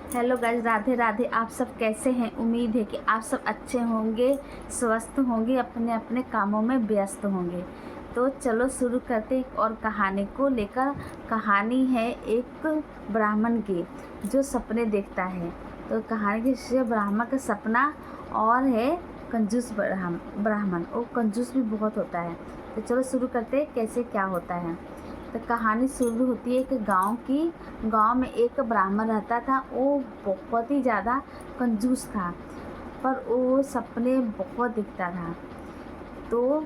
Hello guys, Radhe Radhe. आप सब कैसे हैं? उम्मीद है कि आप सब अच्छे होंगे, स्वस्थ होंगे, अपने अपने कामों में व्यस्त होंगे। तो चलो शुरू करते हैं एक और कहानी को लेकर। कहानी है एक ब्राह्मण की जो सपने देखता है। तो कहानी के शीर्षक ब्राह्मण का सपना और है कंजूस ब्राह्मण। वो कंजूस भी बहुत होता है। तो चलो शुरू करते हैं कैसे क्या होता है। तो कहानी शुरू होती है एक गांव की। गांव में एक ब्राह्मण रहता था। वो बहुत ही ज़्यादा कंजूस था, पर वो सपने बहुत दिखता था। तो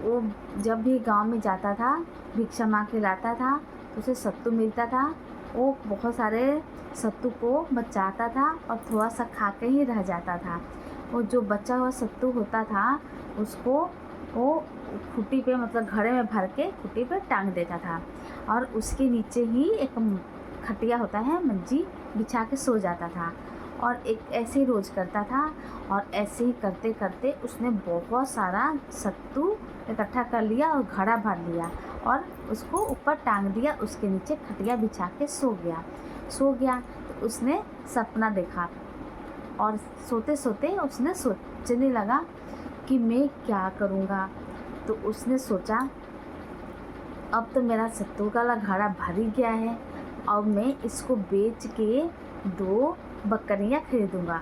वो जब भी गांव में जाता था, भिक्षा मांग के लाता था, तो उसे सत्तू मिलता था। वो बहुत सारे सत्तू को बचाता था और थोड़ा सा खा के ही रह जाता था। वो जो बचा हुआ सत्तू होता था, उसको वो खूंटी पे, मतलब घड़े में भर के खूंटी पे टांग देता था और उसके नीचे ही एक खटिया होता है, मंजी बिछा के सो जाता था। और एक ऐसे ही रोज़ करता था। और ऐसे ही करते करते उसने बहुत सारा सत्तू इकट्ठा कर लिया और घड़ा भर लिया और उसको ऊपर टांग दिया। उसके नीचे खटिया बिछा के सो गया। तो उसने सपना देखा और सोते सोते उसने सोचने लगा कि मैं क्या करूँगा। तो उसने सोचा, अब तो मेरा सत्तू का घड़ा भर ही गया है, अब मैं इसको बेच के दो बकरियां खरीदूँगा,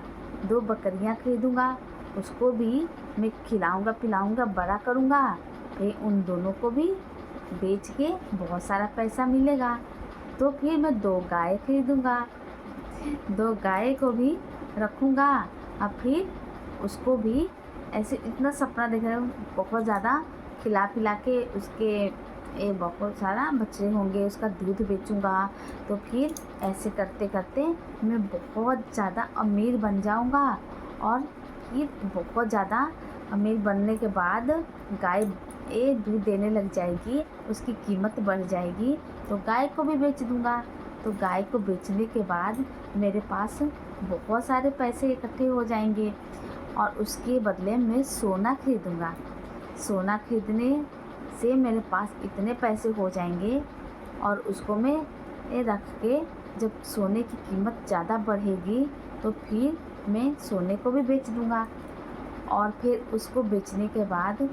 उसको भी मैं खिलाऊँगा पिलाऊँगा, बड़ा करूँगा। फिर उन दोनों को भी बेच के बहुत सारा पैसा मिलेगा। तो फिर मैं 2 गाय खरीदूँगा, 2 गाय को भी रखूँगा और फिर उसको भी ऐसे इतना सपना देख रहा हूँ, बहुत ज़्यादा खिला पिला के उसके बहुत सारा बच्चे होंगे, उसका दूध बेचूँगा। तो फिर ऐसे करते करते मैं बहुत ज़्यादा अमीर बन जाऊँगा। और फिर बहुत ज़्यादा अमीर बनने के बाद गाय दूध देने लग जाएगी, उसकी कीमत बढ़ जाएगी, तो गाय को भी बेच दूँगा। तो गाय को बेचने के बाद मेरे पास बहुत सारे पैसे इकट्ठे हो जाएंगे और उसके बदले मैं सोना खरीदूँगा। सोना खरीदने से मेरे पास इतने पैसे हो जाएंगे और उसको मैं रख के, जब सोने की कीमत ज़्यादा बढ़ेगी तो फिर मैं सोने को भी बेच दूँगा। और फिर उसको बेचने के बाद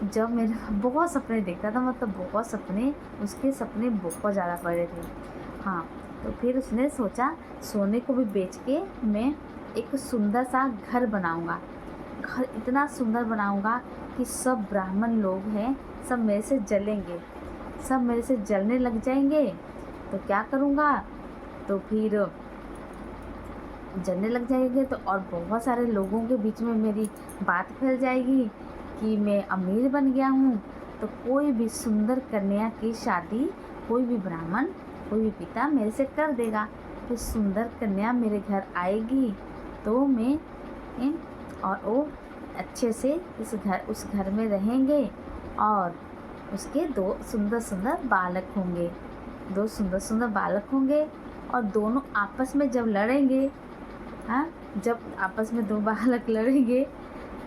जब मेरे बहुत सपने देखता था, मतलब बहुत सपने, उसके सपने बहुत ज़्यादा बड़े थे। हाँ, तो फिर उसने सोचा सोने को भी बेच के मैं एक सुंदर सा घर बनाऊँगा। घर इतना सुंदर बनाऊँगा कि सब ब्राह्मण लोग हैं, सब मेरे से जलेंगे, सब मेरे से जलने लग जाएंगे। तो क्या करूँगा, तो फिर जलने लग जाएंगे तो और बहुत सारे लोगों के बीच में मेरी बात फैल जाएगी कि मैं अमीर बन गया हूँ। तो कोई भी सुंदर कन्या की शादी कोई भी ब्राह्मण, कोई भी पिता मेरे से कर देगा। तो सुंदर कन्या मेरे घर आएगी तो मैं और वो अच्छे से उस घर में रहेंगे और उसके 2 सुंदर सुंदर बालक होंगे, 2 सुंदर सुंदर बालक होंगे। और दोनों आपस में जब लड़ेंगे, हाँ, जब आपस में 2 बालक लड़ेंगे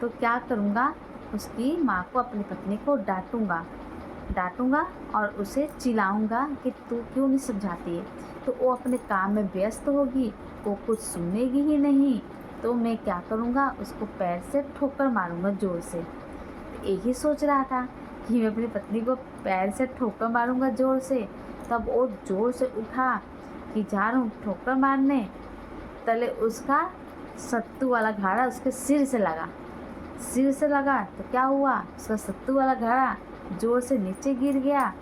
तो क्या करूँगा, उसकी माँ को, अपनी पत्नी को डांटूँगा और उसे चिल्लाऊँगा कि तू क्यों नहीं समझाती है। तो वो अपने काम में व्यस्त होगी, वो कुछ सुनेगी ही नहीं। तो मैं क्या करूँगा, उसको पैर से ठोकर मारूँगा ज़ोर से। तो यही सोच रहा था कि मैं अपनी पत्नी को पैर से ठोकर मारूँगा ज़ोर से। तब वो ज़ोर से उठा कि जा रहा हूँ ठोकर मारने। तले उसका सत्तू वाला घड़ा उसके सिर से लगा। तो क्या हुआ, उसका सत्तू वाला घड़ा जोर से नीचे गिर गया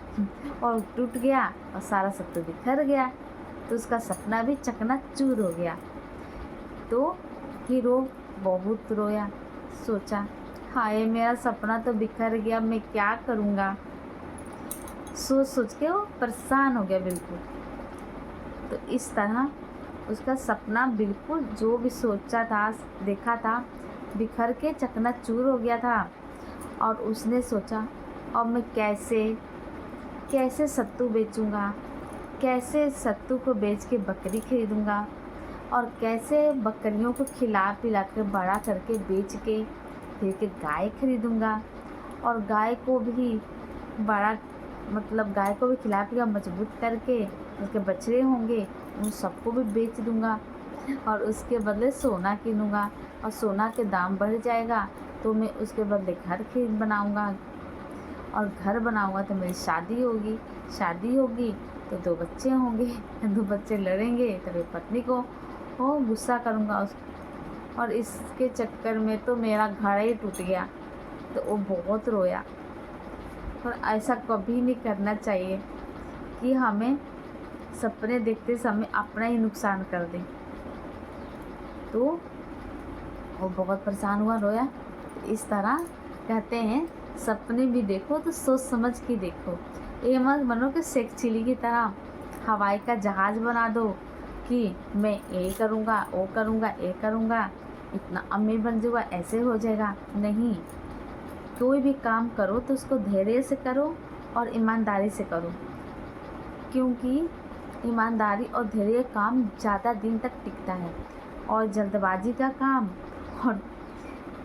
और टूट गया और सारा सत्तू बिखर गया। तो उसका सपना भी चकनाचूर हो गया। तो फिर वो बहुत रोया, सोचा हाय मेरा सपना तो बिखर गया, मैं क्या करूँगा। सोच सोच के वो परेशान हो गया बिल्कुल। तो इस तरह उसका सपना बिल्कुल जो भी सोचा था, देखा था, बिखर के चकनाचूर हो गया था। और उसने सोचा अब मैं कैसे सत्तू बेचूँगा, कैसे सत्तू को बेच के बकरी खरीदूँगा और कैसे बकरियों को खिला पिला कर बड़ा करके बेच के फिर के गाय खरीदूँगा। और गाय को भी बड़ा, मतलब गाय को भी खिला पिला मजबूत करके उसके बछड़े होंगे, उन सबको भी बेच दूँगा। और उसके बदले सोना किनूँगा, और सोना के दाम बढ़ जाएगा तो मैं उसके बदले घर बनाऊँगा, और घर बनाऊँगा तो मेरी शादी होगी, शादी होगी तो 2 बच्चे होंगे, 2 बच्चे लड़ेंगे तो मेरी पत्नी को गुस्सा करूँगा और इसके चक्कर में तो मेरा घर ही टूट गया। तो वो बहुत रोया। और ऐसा कभी नहीं करना चाहिए कि हमें सपने देखते समय अपना ही नुकसान कर दें। तो वो बहुत परेशान हुआ, रोया। इस तरह कहते हैं, सपने भी देखो तो सोच समझ के देखो। ये मत बनो कि शेख चिली की तरह हवाई का जहाज़ बना दो कि मैं ये करूँगा, वो करूँगा, ये करूँगा, इतना अमीर बन जाऊँगा, ऐसे हो जाएगा। नहीं, कोई भी काम करो तो उसको धैर्य से करो और ईमानदारी से करो, क्योंकि ईमानदारी और धैर्य काम ज़्यादा दिन तक टिकता है। और जल्दबाजी का काम और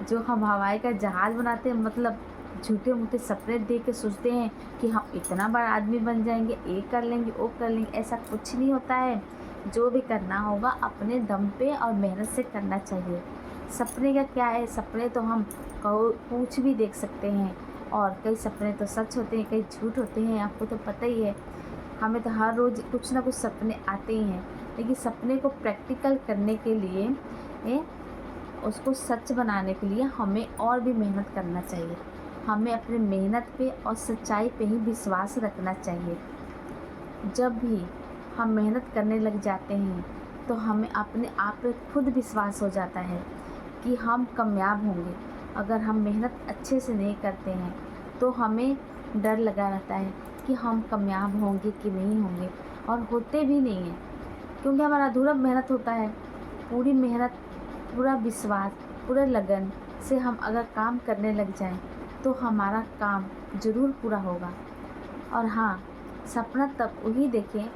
जो हम हवाई का जहाज़ बनाते हैं, मतलब झूठे मूठे सपने देख के सोचते हैं कि हम इतना बड़ा आदमी बन जाएंगे, ये कर लेंगे, वो कर लेंगे, ऐसा कुछ नहीं होता है। जो भी करना होगा अपने दम पे और मेहनत से करना चाहिए। सपने का क्या है, सपने तो हम कुछ भी देख सकते हैं, और कई सपने तो सच होते हैं, कई झूठ होते हैं, आपको तो पता ही है। हमें तो हर रोज़ कुछ ना कुछ सपने आते ही हैं, लेकिन सपने को प्रैक्टिकल करने के लिए, उसको सच बनाने के लिए हमें और भी मेहनत करना चाहिए। हमें अपने मेहनत पे और सच्चाई पे ही विश्वास रखना चाहिए। जब भी हम मेहनत करने लग जाते हैं तो हमें अपने आप पे खुद विश्वास हो जाता है कि हम कामयाब होंगे। अगर हम मेहनत अच्छे से नहीं करते हैं तो हमें डर लगा रहता है कि हम कामयाब होंगे कि नहीं होंगे, और होते भी नहीं हैं, क्योंकि हमारा अधूरा मेहनत होता है। पूरी मेहनत, पूरा विश्वास, पूरे लगन से हम अगर काम करने लग जाएं तो हमारा काम ज़रूर पूरा होगा। और हाँ, सपना तब वही देखें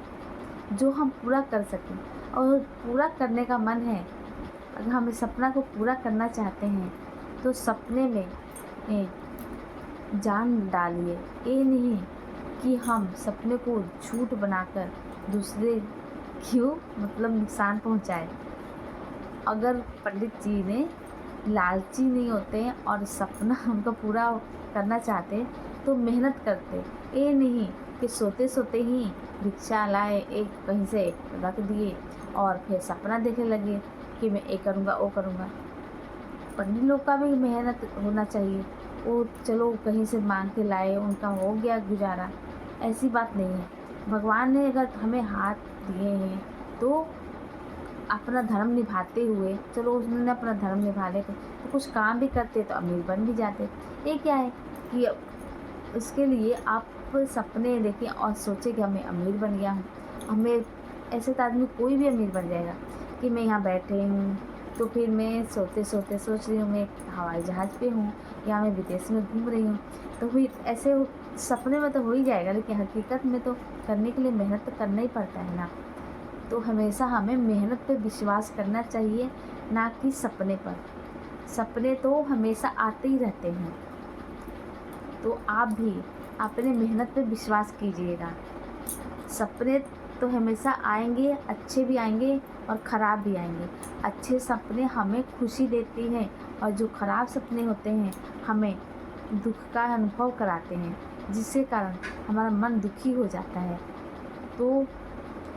जो हम पूरा कर सकें, और पूरा करने का मन है, अगर हम इस सपना को पूरा करना चाहते हैं तो सपने में जान डालिए। ये नहीं कि हम सपने को झूठ बनाकर दूसरे क्यों मतलब नुकसान पहुंचाए। अगर पंडित जी ने लालची नहीं होते हैं और सपना उनका पूरा करना चाहते तो मेहनत करते। ये नहीं कि सोते सोते ही भिक्षा लाए, एक कहीं से रख दिए और फिर सपना देखने लगे कि मैं ये करूँगा, वो करूँगा। पंडित लोग का भी मेहनत होना चाहिए। वो चलो कहीं से मांग के लाए, उनका हो गया गुजारा, ऐसी बात नहीं है। भगवान ने अगर हमें हाथ दिए हैं तो अपना धर्म निभाते हुए, चलो उन्होंने अपना धर्म निभा लेते तो कुछ काम भी करते तो अमीर बन भी जाते। ये क्या है कि उसके लिए आप सपने देखें और सोचें कि मैं अमीर बन गया हूँ। हमें ऐसे तो आदमी कोई भी अमीर बन जाएगा कि मैं यहाँ बैठे हूँ तो फिर मैं सोते सोते सोच रही हूँ मैं हवाई जहाज़ पे हूँ या मैं विदेश में घूम रही हूँ, तो फिर ऐसे सपने में तो हो ही जाएगा, लेकिन हकीकत में तो करने के लिए मेहनत तो करना ही पड़ता है ना। तो हमेशा हमें मेहनत पे विश्वास करना चाहिए, ना कि सपने पर। सपने तो हमेशा आते ही रहते हैं, तो आप भी अपने मेहनत पे विश्वास कीजिएगा। सपने तो हमेशा आएंगे, अच्छे भी आएंगे और ख़राब भी आएंगे। अच्छे सपने हमें खुशी देती हैं, और जो ख़राब सपने होते हैं हमें दुख का अनुभव कराते हैं, जिसके कारण हमारा मन दुखी हो जाता है। तो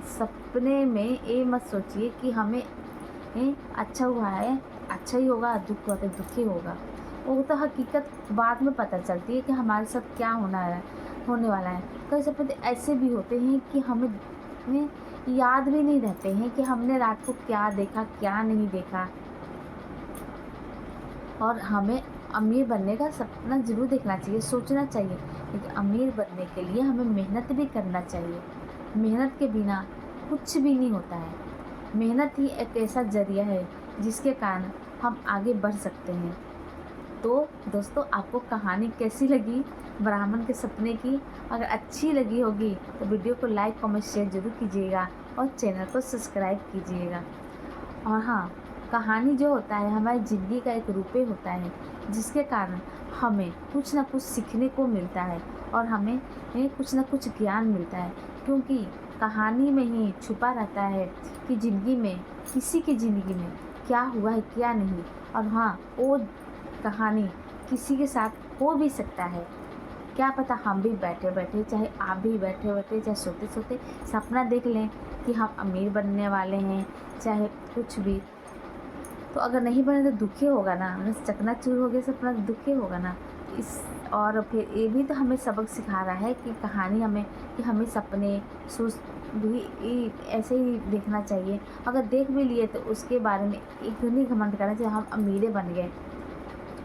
सपने में ये मत सोचिए कि हमें अच्छा हुआ है अच्छा ही होगा, दुख हुआ तो दुखी होगा। वो तो हकीकत बाद में पता चलती है कि हमारे साथ क्या होने वाला है। कई सपने ऐसे भी होते हैं कि हमें याद भी नहीं रहते हैं कि हमने रात को क्या देखा, क्या नहीं देखा। और हमें अमीर बनने का सपना ज़रूर देखना चाहिए, सोचना चाहिए, लेकिन अमीर बनने के लिए हमें मेहनत भी करना चाहिए। मेहनत के बिना कुछ भी नहीं होता है। मेहनत ही एक ऐसा ज़रिया है जिसके कारण हम आगे बढ़ सकते हैं। तो दोस्तों, आपको कहानी कैसी लगी ब्राह्मण के सपने की? अगर अच्छी लगी होगी तो वीडियो को लाइक कमेंट शेयर ज़रूर कीजिएगा और चैनल को सब्सक्राइब कीजिएगा। और हाँ, कहानी जो होता है हमारी ज़िंदगी का एक रूपे होता है, जिसके कारण हमें कुछ ना कुछ सीखने को मिलता है और हमें कुछ ना कुछ ज्ञान मिलता है, क्योंकि कहानी में ही छुपा रहता है कि ज़िंदगी में, किसी की ज़िंदगी में क्या हुआ है क्या नहीं। और हाँ, वो कहानी किसी के साथ हो भी सकता है। क्या पता हम भी बैठे बैठे, चाहे आप भी बैठे बैठे, चाहे सोते सोते सपना देख लें कि हम अमीर बनने वाले हैं, चाहे कुछ भी। तो अगर नहीं बने तो दुखी होगा ना, मतलब चकनाचूर हो गया सपना, दुखी होगा ना। इस और फिर ये भी तो हमें सबक सिखा रहा है कि कहानी हमें, कि हमें सपने सोच भी ऐसे ही देखना चाहिए। अगर देख भी लिए तो उसके बारे में इतनी घमंड करना चाहिए हम अमीरे बन गए।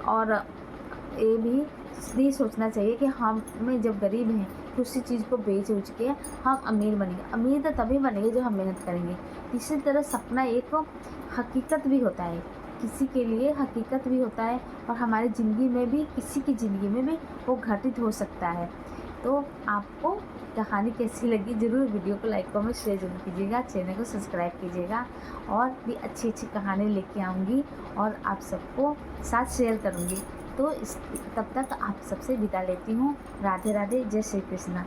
और ये भी नहीं सोचना चाहिए कि हम में जब गरीब हैं तो उसी चीज़ को बेच उच के हम अमीर बनेंगे। अमीर तो तभी बनेंगे जो हम मेहनत करेंगे। इसी तरह सपना एक हकीकत भी होता है, किसी के लिए हकीकत भी होता है, और हमारी ज़िंदगी में भी, किसी की ज़िंदगी में भी वो घटित हो सकता है। तो आपको कहानी कैसी लगी ज़रूर वीडियो को लाइक कमेंट शेयर जरूर कीजिएगा, चैनल को सब्सक्राइब कीजिएगा। और भी अच्छी अच्छी कहानी लेके आऊँगी और आप सबको साथ शेयर करूँगी। तो तब तक आप सबसे विदा लेती हूँ। राधे राधे, जय श्री कृष्णा।